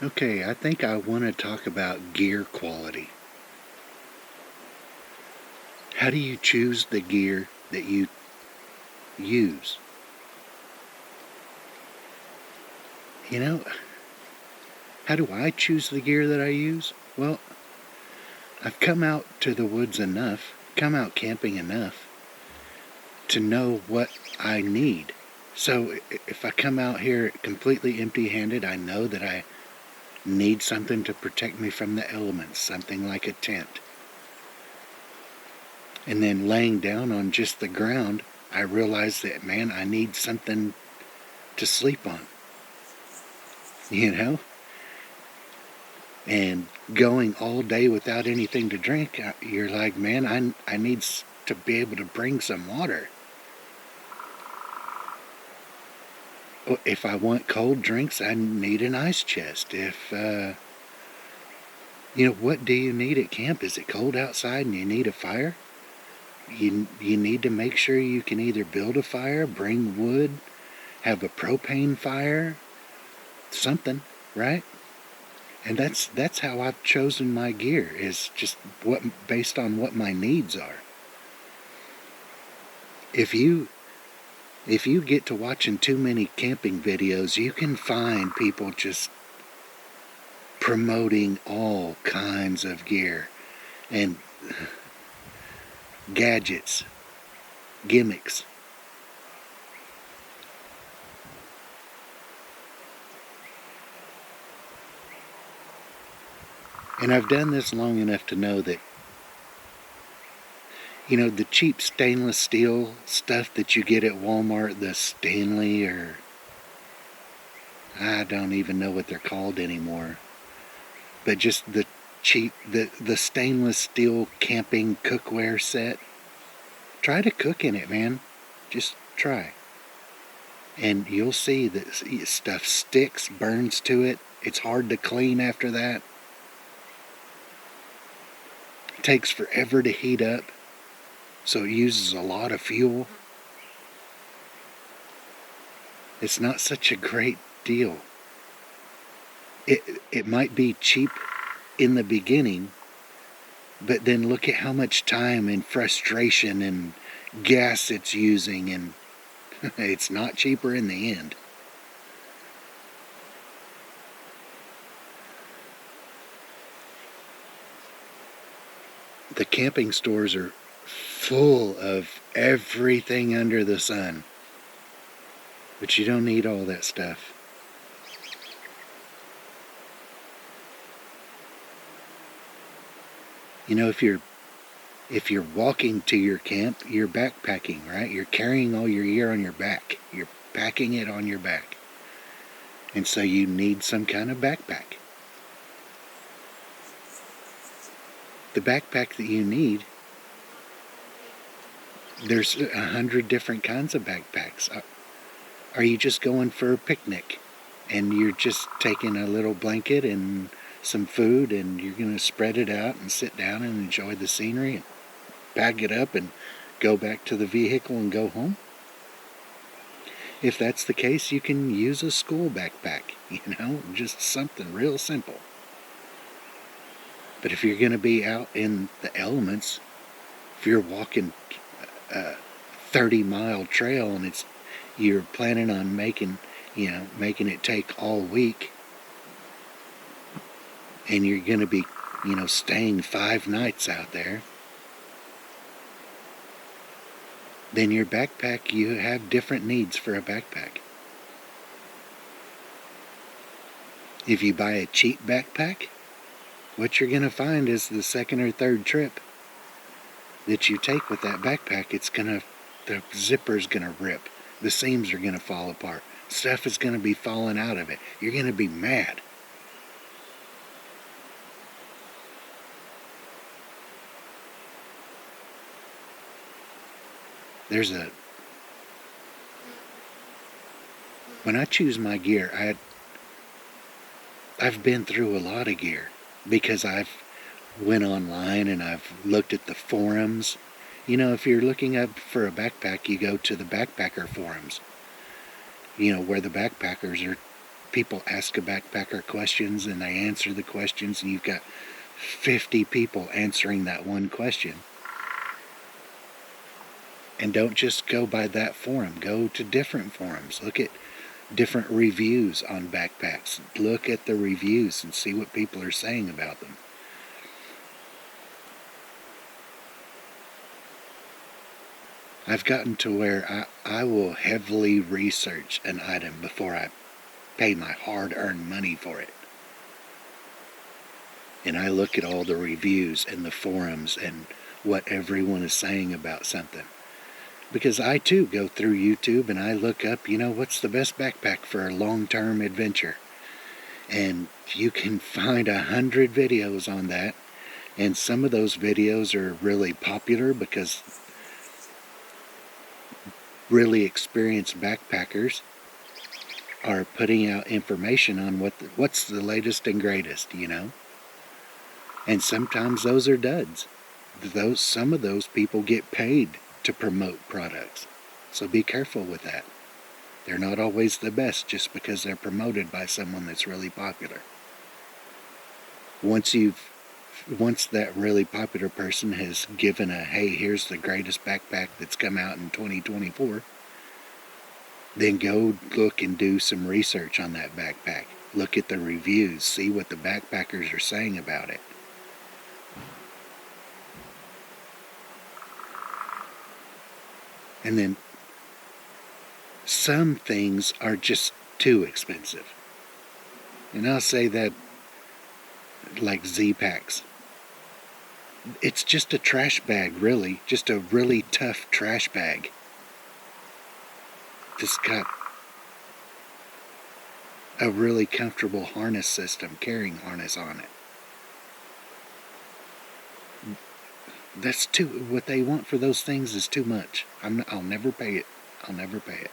Okay, I think I want to talk about gear quality. How do you choose the gear that you use? You know, how do I choose the gear that I use? Well, I've come out to the woods enough, come out camping enough to know what I need. So if I come out here completely empty-handed, I know that I need something to protect me from the elements, something like a tent. And then laying down on just the ground, I realize that, man, I need something to sleep on, you know? And going all day without anything to drink, you're like, man, I need to be able to bring some water. If I want cold drinks, I need an ice chest. What do you need at camp? Is it cold outside and you need a fire? You need to make sure you can either build a fire, bring wood, have a propane fire, something, right? And that's how I've chosen my gear, is just based on what my needs are. If you get to watching too many camping videos, you can find people just promoting all kinds of gear and gadgets, gimmicks. And I've done this long enough to know that, the cheap stainless steel stuff that you get at Walmart, the Stanley, or I don't even know what they're called anymore, but just the cheap, the stainless steel camping cookware set. Try to cook in it, man. Just try. And you'll see that stuff sticks, burns to it. It's hard to clean after that. It takes forever to heat up, so it uses a lot of fuel. It's not such a great deal. It might be cheap in the beginning, but then look at how much time and frustration and gas it's using, and it's not cheaper in the end. The camping stores are full of everything under the sun, but you don't need all that stuff. If you're walking to your camp, you're backpacking, right? You're carrying all your gear on your back. You're packing it on your back. And so you need some kind of backpack. The backpack that you need, there's 100 different kinds of backpacks. Are you just going for a picnic and you're just taking a little blanket and some food and you're going to spread it out and sit down and enjoy the scenery and pack it up and go back to the vehicle and go home? If that's the case, you can use a school backpack, just something real simple. But if you're going to be out in the elements, if you're walking a 30-mile trail and you're planning on making it take all week, and you're going to be, staying 5 nights out there, then your backpack, you have different needs for a backpack. If you buy a cheap backpack, what you're going to find is the second or third trip that you take with that backpack, the zipper's going to rip. The seams are going to fall apart. Stuff is going to be falling out of it. You're going to be mad. When I choose my gear, I've been through a lot of gear because I've went online and I've looked at the forums. If you're looking up for a backpack, you go to the backpacker forums, where the backpackers are people ask a backpacker questions and they answer the questions, and you've got 50 people answering that one question. And don't just go by that forum. Go to different forums. Look at different reviews on backpacks. Look at the reviews and see what people are saying about them. I've gotten to where I will heavily research an item before I pay my hard-earned money for it. And I look at all the reviews and the forums and what everyone is saying about something. Because I too go through YouTube and I look up, what's the best backpack for a long-term adventure? And you can find 100 videos on that. And some of those videos are really popular because really experienced backpackers are putting out information on what's the latest and greatest, And sometimes those are duds. Some of those people get paid to promote products. So be careful with that. They're not always the best just because they're promoted by someone that's really popular. Once that really popular person has given hey, here's the greatest backpack that's come out in 2024, then go look and do some research on that backpack. Look at the reviews, see what the backpackers are saying about it. And then some things are just too expensive. And I'll say that like Z-Packs. It's just a trash bag, really. Just a really tough trash bag. It's got a really comfortable harness system, carrying harness on it. What they want for those things is too much. I'll never pay it. I'll never pay it.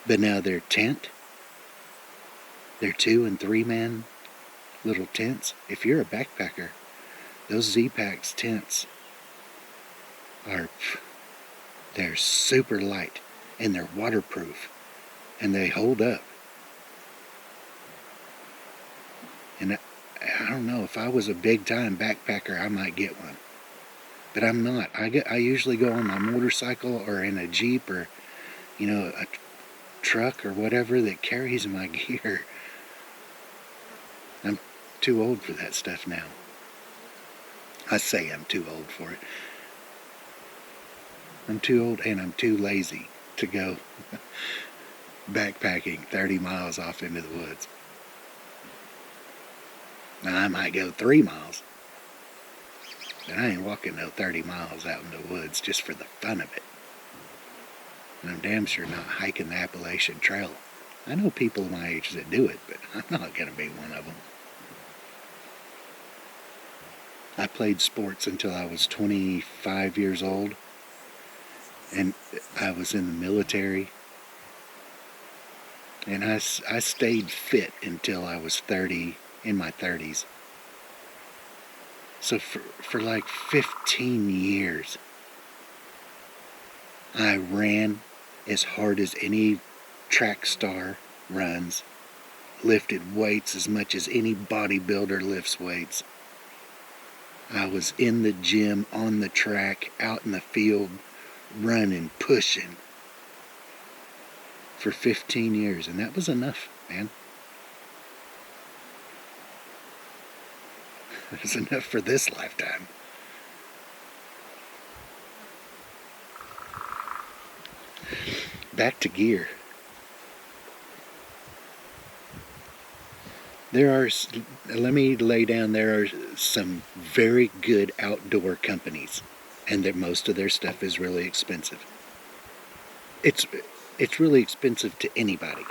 But now their 2 and 3 man little tents. If you're a backpacker, those Z-Packs tents they're super light and they're waterproof and they hold up. And I don't know, if I was a big time backpacker, I might get one. But I'm not. I usually go on my motorcycle or in a Jeep or, a truck or whatever that carries my gear. I'm too old for that stuff now. I say I'm too old for it. I'm too old and I'm too lazy to go backpacking 30 miles off into the woods. Now I might go 3 miles, but I ain't walking no 30 miles out in the woods just for the fun of it. And I'm damn sure not hiking the Appalachian Trail. I know people my age that do it, but I'm not going to be one of them. I played sports until I was 25 years old, and I was in the military, and I stayed fit until I was 30, in my 30s. So for like 15 years, I ran as hard as any track star runs, lifted weights as much as any bodybuilder lifts weights. I was in the gym, on the track, out in the field, running, pushing for 15 years, and that was enough, man. It was enough for this lifetime. Back to gear. Let me lay down, there are some very good outdoor companies, and that most of their stuff is really expensive. It's really expensive to anybody,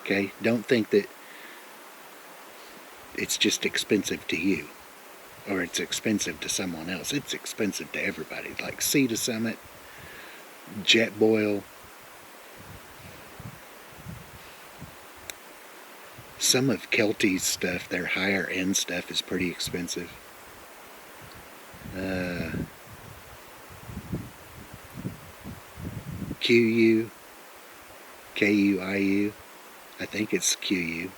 okay? Don't think that it's just expensive to you, or it's expensive to someone else. It's expensive to everybody, like Sea to Summit, Jetboil. Some of Kelty's stuff, their higher end stuff, is pretty expensive. QU, Kuiu. I think it's QU.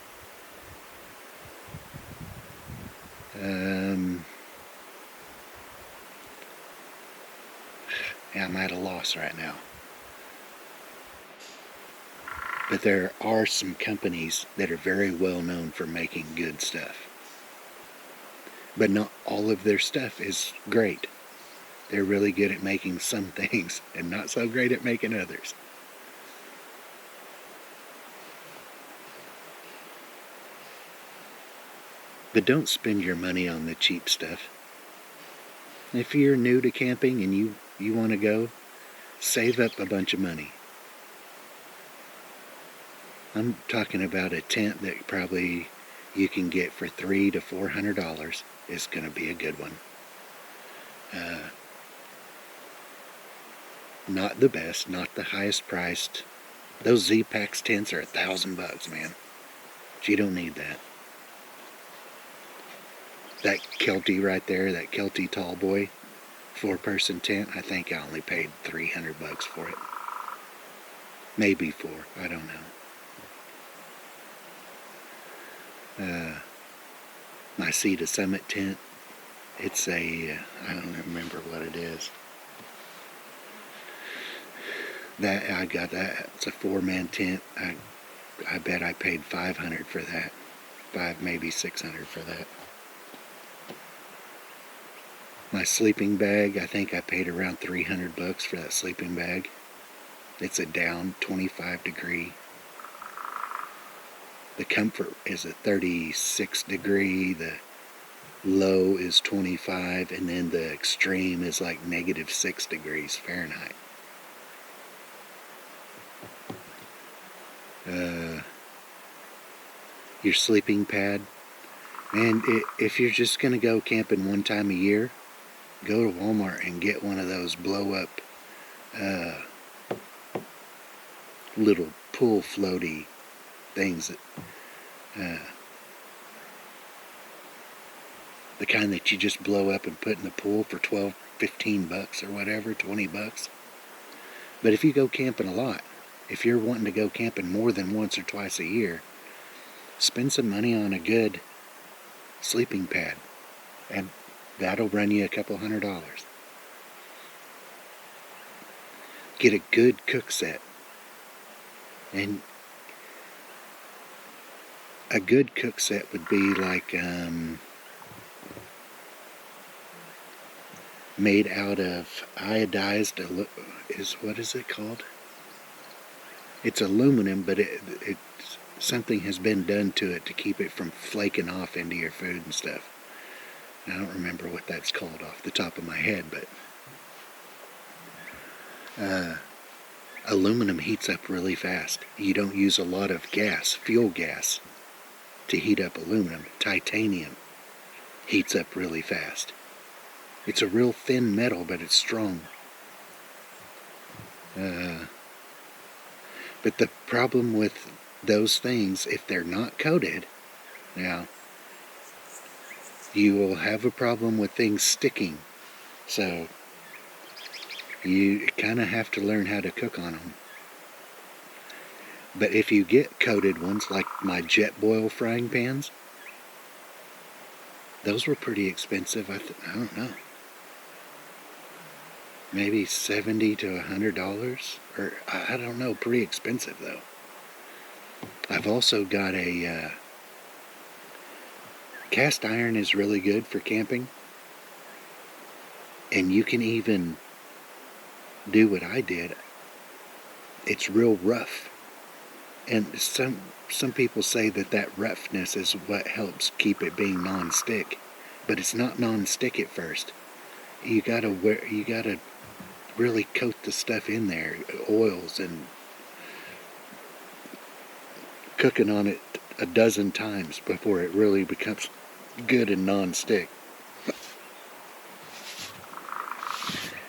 Yeah, I'm at a loss right now. But there are some companies that are very well known for making good stuff. But not all of their stuff is great. They're really good at making some things and not so great at making others. But don't spend your money on the cheap stuff. If you're new to camping and you want to go, save up a bunch of money. I'm talking about a tent that probably you can get for $300 to $400 is going to be a good one. Not the best, not the highest priced. Those Z-Packs tents are $1,000, man. But you don't need that. That Kelty right there, that Kelty Tallboy 4-person tent, I think I only paid $300 for it. Maybe $4, I don't know. My Sea to Summit tent, it's I don't remember what it is. That I got that. It's a 4-man tent. I bet I paid $500 for that. Maybe $600 for that. My sleeping bag, I think I paid around $300 for that sleeping bag. It's a down 25 degree. The comfort is a 36 degree. The low is 25, and then the extreme is like -6 degrees Fahrenheit. Your sleeping pad. And if you're just going to go camping one time a year, go to Walmart and get one of those blow-up little pool floaty things that the kind that you just blow up and put in the pool for $12, $15 or whatever, $20. But if you go camping a lot, if you're wanting to go camping more than once or twice a year, spend some money on a good sleeping pad, and that'll run you a couple $100. Get a good Cookset, and a good Cookset would be like made out of iodized, what is it called? It's aluminum, but something has been done to it to keep it from flaking off into your food and stuff. I don't remember what that's called off the top of my head, but aluminum heats up really fast. You don't use a lot of fuel gas, to heat up aluminum. Titanium heats up really fast. It's a real thin metal, but it's strong. But the problem with those things, if they're not coated, now, you will have a problem with things sticking. So, you kind of have to learn how to cook on them. But if you get coated ones, like my Jetboil frying pans, those were pretty expensive. I don't know. Maybe $70 to $100, or I don't know, pretty expensive though. I've also got a cast iron is really good for camping, and you can even do what I did. It's real rough, and some people say that roughness is what helps keep it being non-stick, but it's not non-stick at first. You gotta really coat the stuff in there, oils, and cooking on it a dozen times before it really becomes good and non-stick.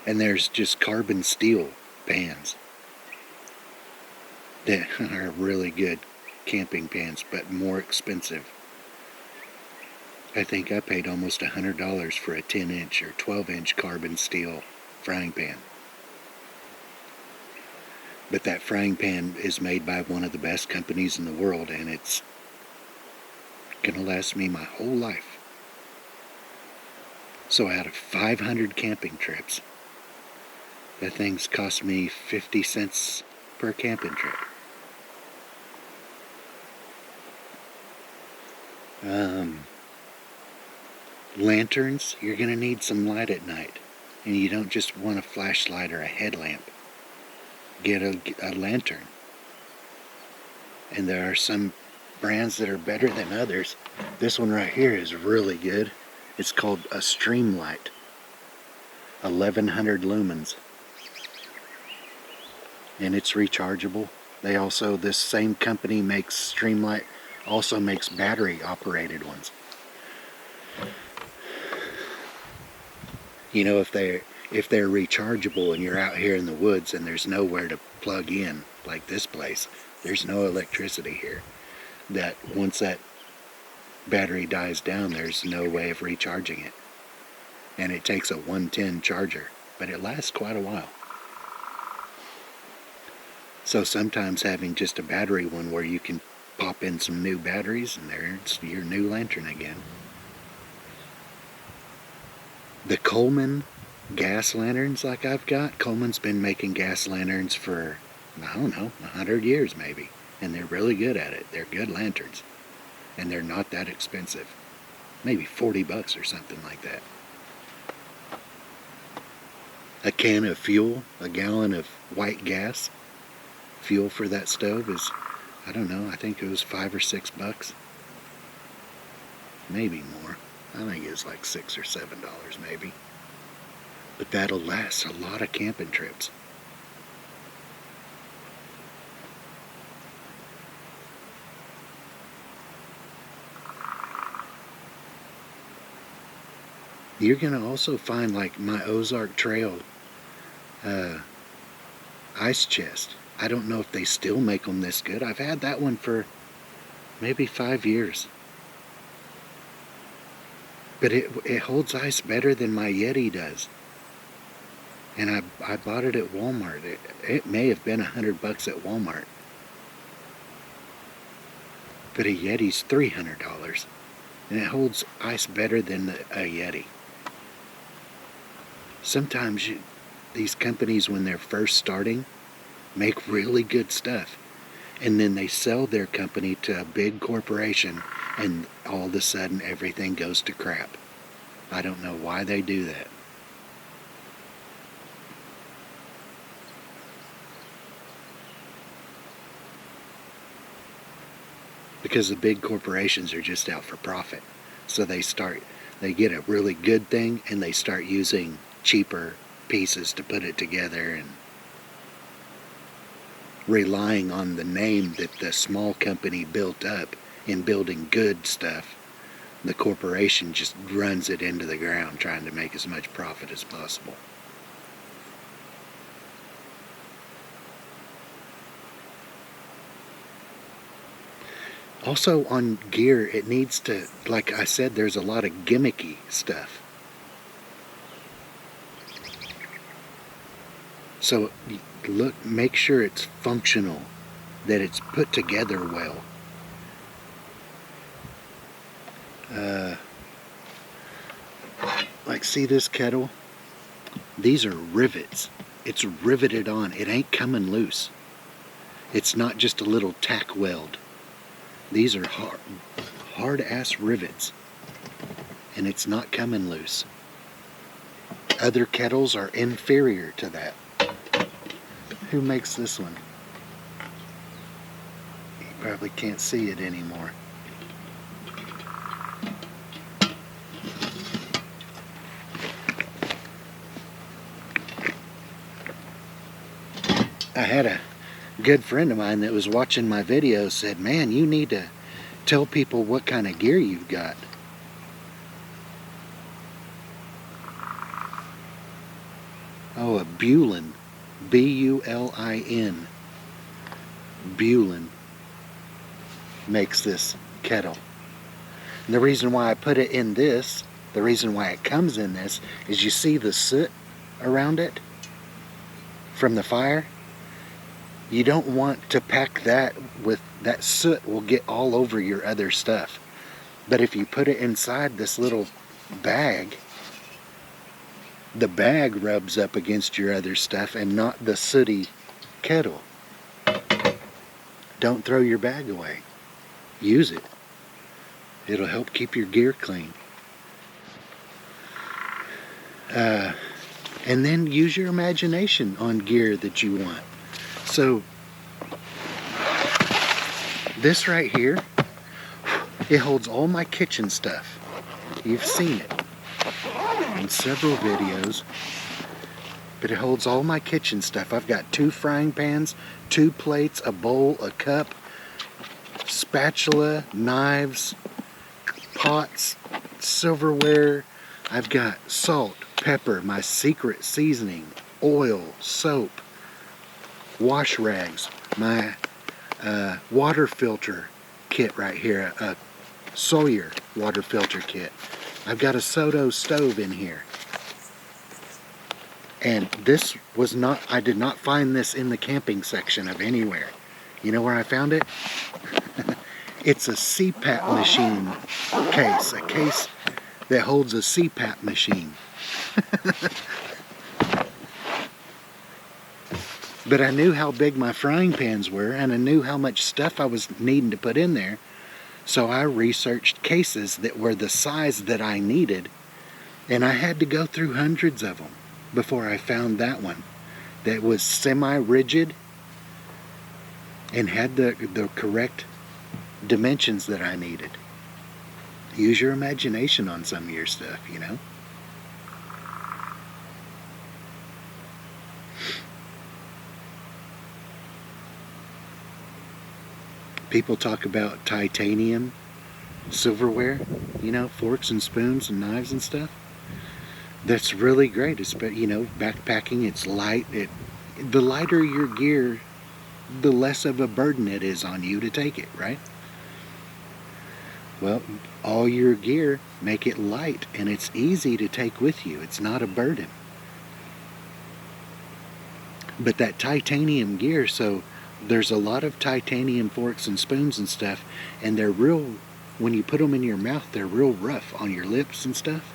And there's just carbon steel pans that are really good camping pans, but more expensive. I think I paid almost $100 for a 10-inch or 12-inch carbon steel frying pan. But that frying pan is made by one of the best companies in the world, and it's gonna last me my whole life. So out of 500 camping trips, that thing's cost me 50 cents per camping trip. Lanterns, you're gonna need some light at night. And you don't just want a flashlight or a headlamp. Get a lantern. And there are some brands that are better than others. This one right here is really good. It's called a Streamlight. 1100 lumens. And it's rechargeable. This same company makes Streamlight, also makes battery operated ones. You know, if they're rechargeable and you're out here in the woods and there's nowhere to plug in, like this place, there's no electricity here, that once that battery dies down, there's no way of recharging it. And it takes a 110 charger, but it lasts quite a while. So sometimes having just a battery one where you can pop in some new batteries and there's your new lantern again. The Coleman gas lanterns like I've got, Coleman's been making gas lanterns for, I don't know, 100 years maybe. And they're really good at it. They're good lanterns. And they're not that expensive. Maybe 40 bucks or something like that. A can of fuel, a gallon of white gas, fuel for that stove is, I don't know, I think it was $5 or $6. Maybe more. I think it's like $6 or $7 maybe. But that'll last a lot of camping trips. You're going to also find, like, my Ozark Trail ice chest. I don't know if they still make them this good. I've had that one for maybe 5 years. But it holds ice better than my Yeti does. And I bought it at Walmart. It may have been $100 at Walmart. But a Yeti's $300. And it holds ice better than a Yeti. Sometimes these companies, when they're first starting, make really good stuff. And then they sell their company to a big corporation, and all of a sudden everything goes to crap. I don't know why they do that. Because the big corporations are just out for profit. So they get a really good thing and they start using cheaper pieces to put it together and relying on the name that the small company built up in building good stuff. The corporation just runs it into the ground trying to make as much profit as possible. Also on gear, it needs to, like I said, there's a lot of gimmicky stuff. So make sure it's functional, that it's put together well. Like, see this kettle? These are rivets. It's riveted on. It ain't coming loose. It's not just a little tack weld. These are hard ass rivets, and it's not coming loose. Other kettles are inferior to that. Who makes this one? You probably can't see it anymore. I had a good friend of mine that was watching my videos said, man, you need to tell people what kind of gear you've got. Oh, a Bulin. B-U-L-I-N. Bulin makes this kettle. And the reason why I put it in this, the reason why it comes in this, is you see the soot around it from the fire? You don't want to pack that with that soot will get all over your other stuff. But if you put it inside this little bag, the bag rubs up against your other stuff and not the sooty kettle. Don't throw your bag away. Use it. It'll help keep your gear clean. And then use your imagination on gear that you want. So, this right here, it holds all my kitchen stuff. You've seen it in several videos. But it holds all my kitchen stuff. I've got 2 frying pans, 2 plates, a bowl, a cup, spatula, knives, pots, silverware. I've got salt, pepper, my secret seasoning, oil, soap, wash rags, my water filter kit right here, a Sawyer water filter kit. I've got a Soto stove in here. And this was not, I did not find this in the camping section of anywhere. You know where I found it? It's a CPAP machine case, a case that holds a CPAP machine. But I knew how big my frying pans were, and I knew how much stuff I was needing to put in there. So I researched cases that were the size that I needed, and I had to go through hundreds of them before I found that one that was semi-rigid and had the correct dimensions that I needed. Use your imagination on some of your stuff, you know. People talk about titanium silverware, you know, forks and spoons and knives and stuff. That's really great. It's, you know, backpacking, it's light. The lighter your gear, the less of a burden it is on you to take it, right? Well, all your gear, make it light, and it's easy to take with you. It's not a burden. But that titanium gear, so there's a lot of titanium forks and spoons and stuff, and they're real, when you put them in your mouth, they're real rough on your lips and stuff.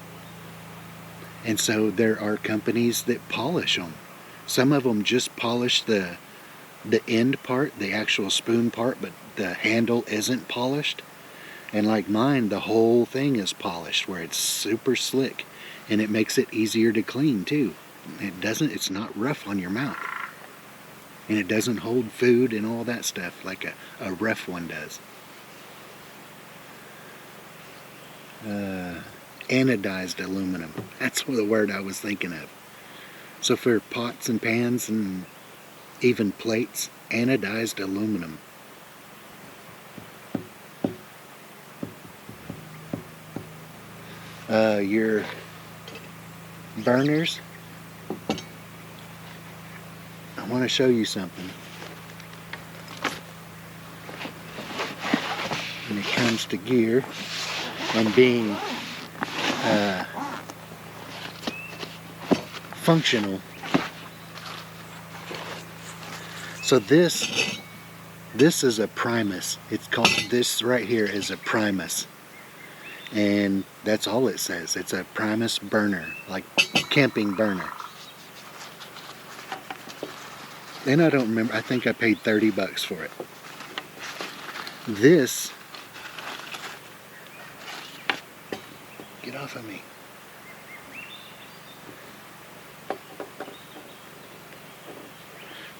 And so there are companies that polish them. Some of them just polish the end part, the actual spoon part, but the handle isn't polished. And like mine, the whole thing is polished where it's super slick, and it makes it easier to clean too. It's not rough on your mouth. And it doesn't hold food and all that stuff like a rough one does. Anodized aluminum. That's the word I was thinking of. So for pots and pans and even plates, anodized aluminum. Your burners. I want to show you something. When it comes to gear and being functional. So this is a Primus. It's called, this right here is a Primus. And that's all it says. It's a Primus burner, like camping burner. And I don't remember, I think I paid $30 for it. This, get off of me.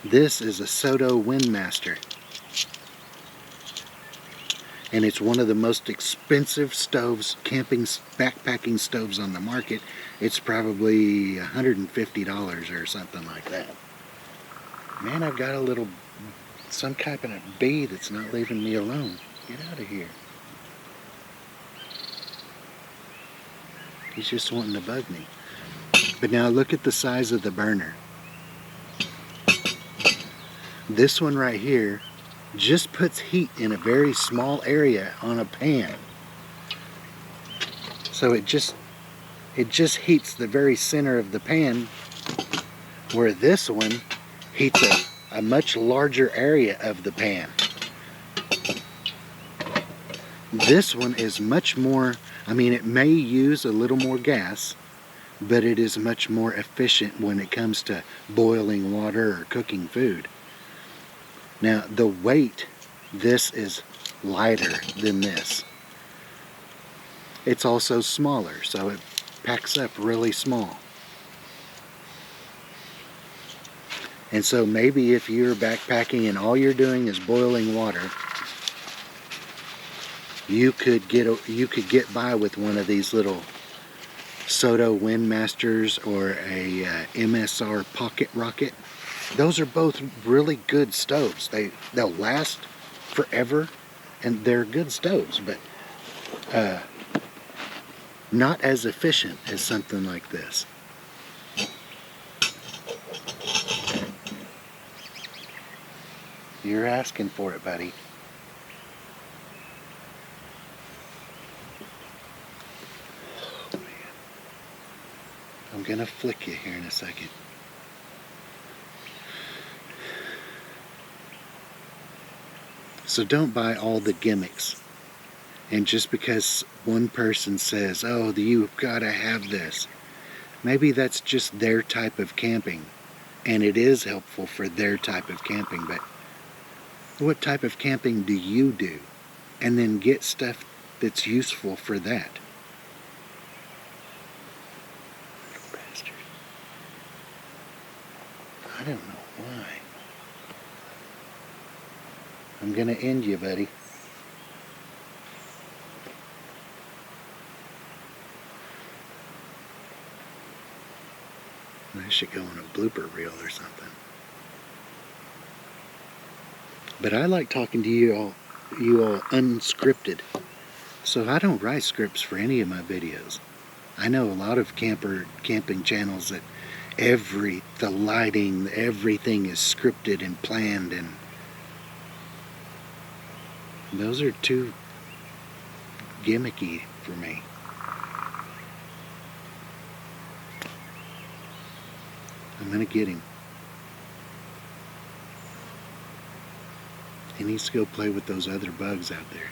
This is a Soto Windmaster. And it's one of the most expensive stoves, backpacking stoves on the market. It's probably $150 or something like that. Man, I've got some kind of bee that's not leaving me alone. Get out of here. He's just wanting to bug me. But now look at the size of the burner. This one right here just puts heat in a very small area on a pan. So it just heats the very center of the pan, where this one heats a a much larger area of the pan. This one is much more, I mean, it may use a little more gas, but it is much more efficient when it comes to boiling water or cooking food. Now, the weight, this is lighter than this. It's also smaller, so it packs up really small. And so maybe if you're backpacking and all you're doing is boiling water, you could get by with one of these little Soto Windmasters or a MSR Pocket Rocket. Those are both really good stoves. They'll last forever, and they're good stoves, but not as efficient as something like this. You're asking for it, buddy. Oh, man. I'm gonna flick you here in a second. So don't buy all the gimmicks. And just because one person says, oh, you've got to have this, maybe that's just their type of camping. And it is helpful for their type of camping, but what type of camping do you do? And then get stuff that's useful for that. Little bastard. I don't know why. I'm gonna end you, buddy. I should go on a blooper reel or something. But I like talking to you all unscripted. So I don't write scripts for any of my videos. I know a lot of camping channels that the lighting, everything is scripted and planned, and those are too gimmicky for me. I'm gonna get him. He needs to go play with those other bugs out there.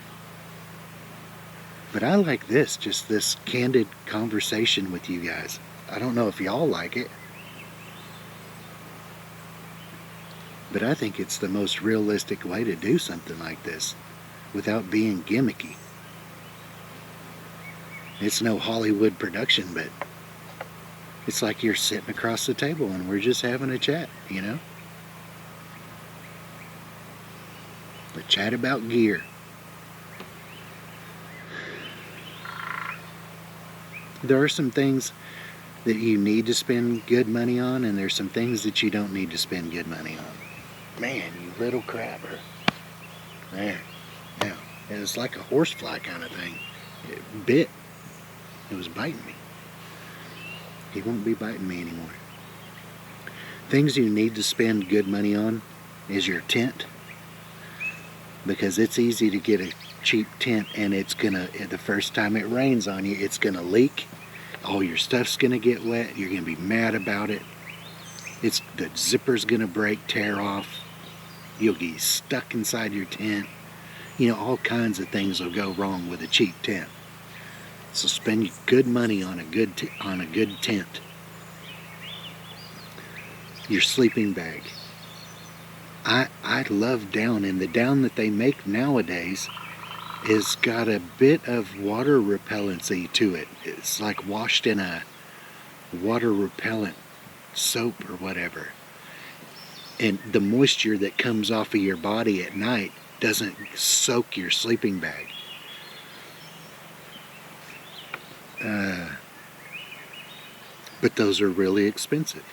But I like this, just this candid conversation with you guys. I don't know if y'all like it, but I think it's the most realistic way to do something like this without being gimmicky. It's no Hollywood production, but it's like you're sitting across the table and we're just having a chat, you know? A chat about gear. There are some things that you need to spend good money on, and there's some things that you don't need to spend good money on. Man, you little crabber. There. Now, it was like a horsefly kind of thing. It bit. It was biting me. He won't be biting me anymore. Things you need to spend good money on is your tent, because it's easy to get a cheap tent and it's gonna, the first time it rains on you, it's gonna leak. All your stuff's gonna get wet. You're gonna be mad about it. The zipper's gonna break, tear off. You'll get stuck inside your tent. You know, all kinds of things will go wrong with a cheap tent. So spend good money on a good tent. Your sleeping bag. I love down, and the down that they make nowadays is got a bit of water repellency to it. It's like washed in a water repellent soap or whatever. And the moisture that comes off of your body at night doesn't soak your sleeping bag. But those are really expensive.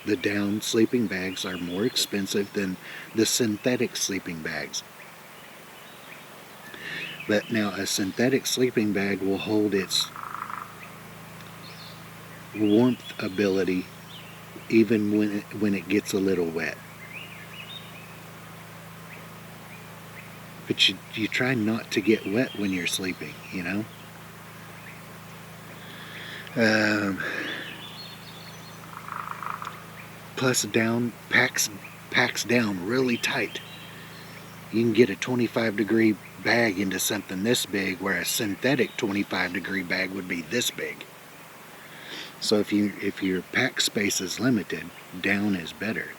The down sleeping bags are more expensive than the synthetic sleeping bags. But now a synthetic sleeping bag will hold its warmth ability even when it gets a little wet. But you try not to get wet when you're sleeping, you know? Plus down packs packs down really tight. You can get a 25-degree bag into something this big, where a synthetic 25-degree bag would be this big. So if your pack space is limited, down is better.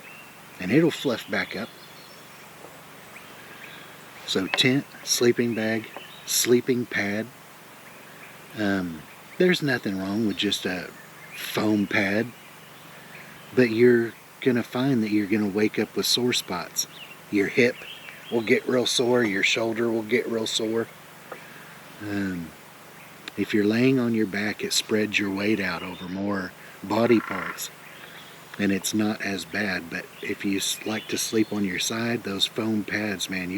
And it'll fluff back up. So tent, sleeping bag, sleeping pad. There's nothing wrong with just a foam pad, but you're going to find that you're going to wake up with sore spots. Your hip will get real sore, your shoulder will get real sore. If you're laying on your back, it spreads your weight out over more body parts, and it's not as bad. But if you like to sleep on your side, those foam pads, man,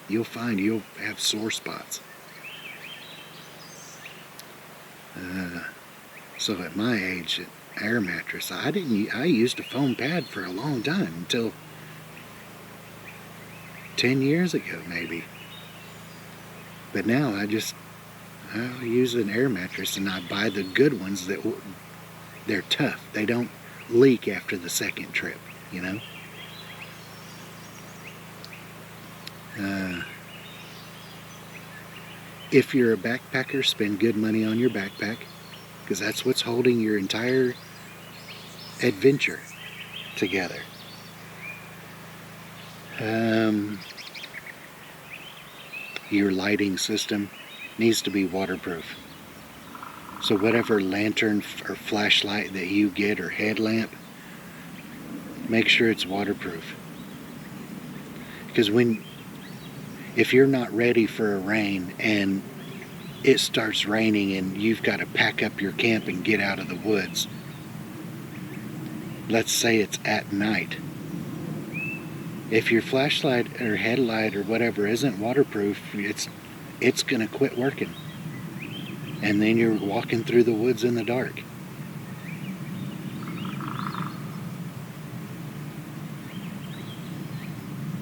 you'll find you'll have sore spots. So at my age, air mattress, I used a foam pad for a long time, until 10 years ago maybe. But now I use an air mattress, and I buy the good ones they're tough. They don't leak after the second trip, you know. If you're a backpacker, spend good money on your backpack, because that's what's holding your entire adventure together. Your lighting system needs to be waterproof. So whatever lantern or flashlight that you get, or headlamp, make sure it's waterproof. Because if you're not ready for a rain and it starts raining and you've got to pack up your camp and get out of the woods, let's say it's at night, if your flashlight or headlight or whatever isn't waterproof, it's going to quit working. And then you're walking through the woods in the dark.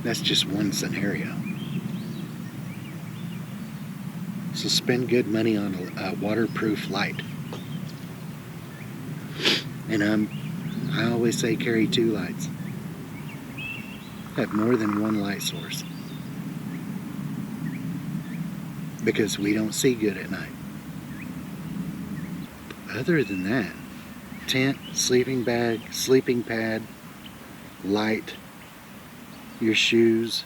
That's just one scenario. So spend good money on a waterproof light. And I always say carry 2 lights. Have more than one light source, because we don't see good at night. Other than that, tent, sleeping bag, sleeping pad, light, your shoes.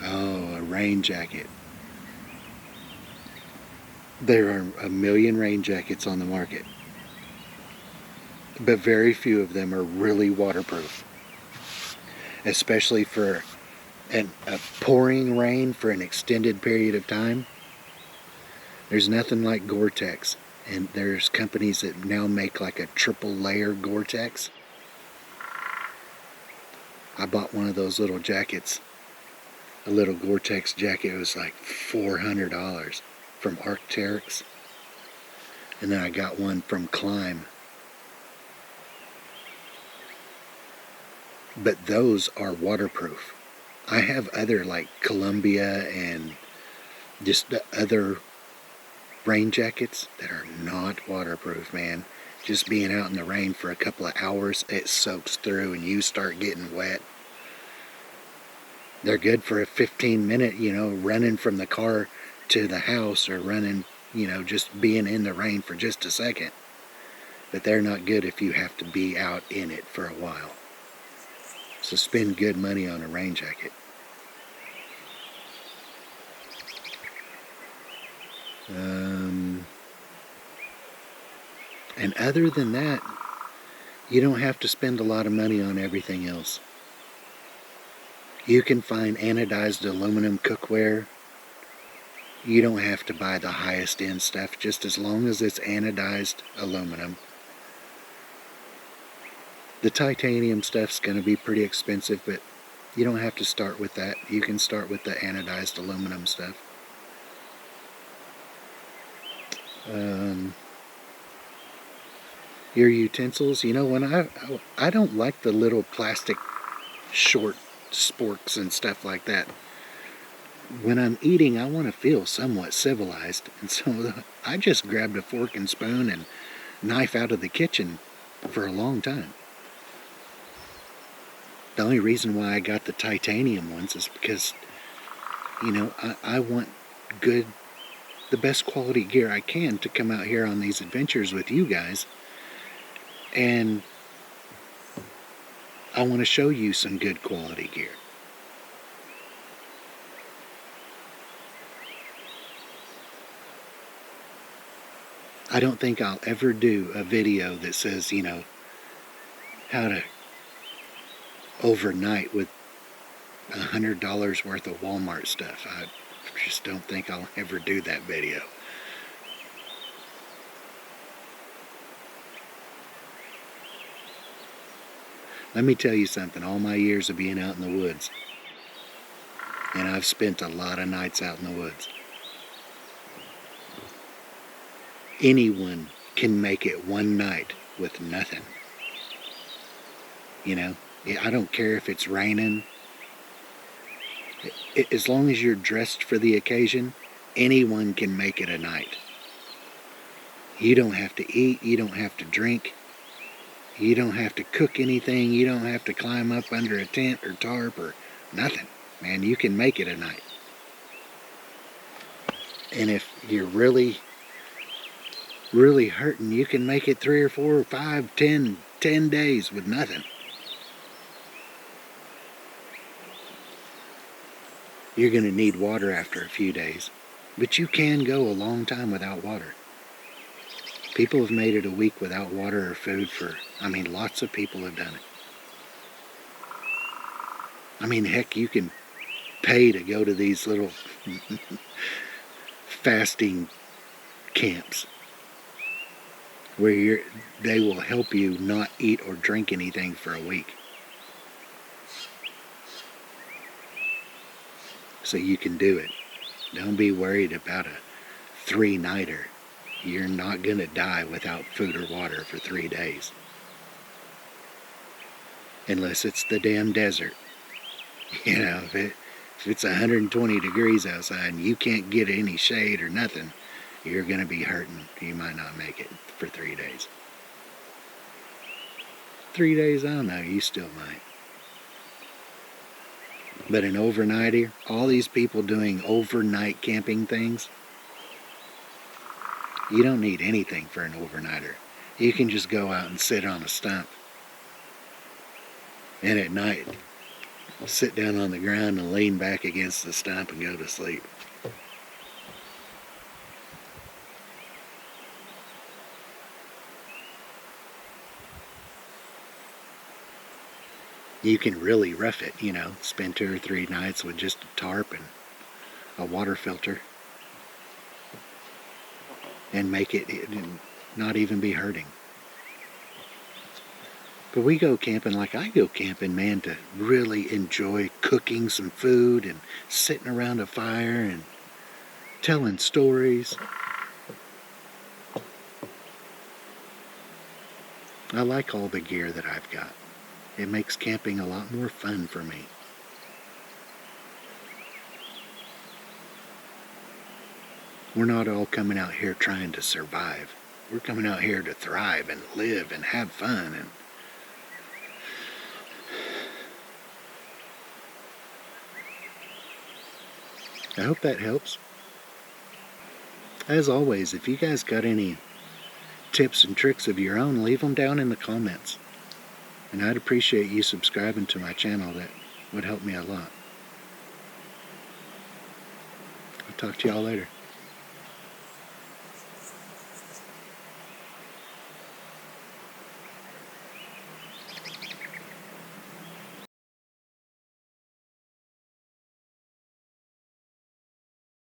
Oh, a rain jacket. There are a million rain jackets on the market, but very few of them are really waterproof, especially for a pouring rain for an extended period of time. There's nothing like Gore-Tex, and there's companies that now make like a triple layer Gore-Tex. I bought one of those little jackets, a little Gore-Tex jacket. It was like $400 from Arc'teryx, and then I got one from Climb. But those are waterproof. I have other like Columbia and just the other rain jackets that are not waterproof, man. Just being out in the rain for a couple of hours, it soaks through and you start getting wet. They're good for a 15-minute, running from the car to the house, or running, just being in the rain for just a second. But they're not good if you have to be out in it for a while. So spend good money on a rain jacket. And other than that, you don't have to spend a lot of money on everything else. You can find anodized aluminum cookware. You don't have to buy the highest end stuff, just as long as it's anodized aluminum. The titanium stuff's going to be pretty expensive, but you don't have to start with that. You can start with the anodized aluminum stuff. Your utensils, when I don't like the little plastic short sporks and stuff like that. When I'm eating, I want to feel somewhat civilized, and so I just grabbed a fork and spoon and knife out of the kitchen for a long time. The only reason why I got the titanium ones is because, you know, I want the best quality gear I can to come out here on these adventures with you guys. And I want to show you some good quality gear. I don't think I'll ever do a video that says, you know, how to overnight with $100 worth of Walmart stuff. I just don't think I'll ever do that video. Let me tell you something, all my years of being out in the woods, and I've spent a lot of nights out in the woods, anyone can make it one night with nothing. You know, I don't care if it's raining. As long as you're dressed for the occasion, anyone can make it a night. You don't have to eat, you don't have to drink, you don't have to cook anything, you don't have to climb up under a tent or tarp or nothing. Man, you can make it a night. And if you're really hurting, you can make it 3 or 4 or 5, 10 days with nothing. You're going to need water after a few days, but you can go a long time without water. People have made it a week without water or food lots of people have done it. I mean, heck, you can pay to go to these little fasting camps where they will help you not eat or drink anything for a week. So you can do it. Don't be worried about a 3-nighter. You're not going to die without food or water for 3 days. Unless it's the damn desert. You know, if it's 120 degrees outside and you can't get any shade or nothing, you're going to be hurting. You might not make it for 3 days. 3 days, I don't know, you still might. But an overnighter, all these people doing overnight camping things, you don't need anything for an overnighter. You can just go out and sit on a stump. And at night, sit down on the ground and lean back against the stump and go to sleep. You can really rough it, you know, spend 2 or 3 nights with just a tarp and a water filter and make it not even be hurting. But we go camping like I go camping, man, to really enjoy cooking some food and sitting around a fire and telling stories. I like all the gear that I've got. It makes camping a lot more fun for me. We're not all coming out here trying to survive. We're coming out here to thrive and live and have fun. And I hope that helps. As always, if you guys got any tips and tricks of your own, leave them down in the comments. And I'd appreciate you subscribing to my channel. That would help me a lot. I'll talk to y'all later.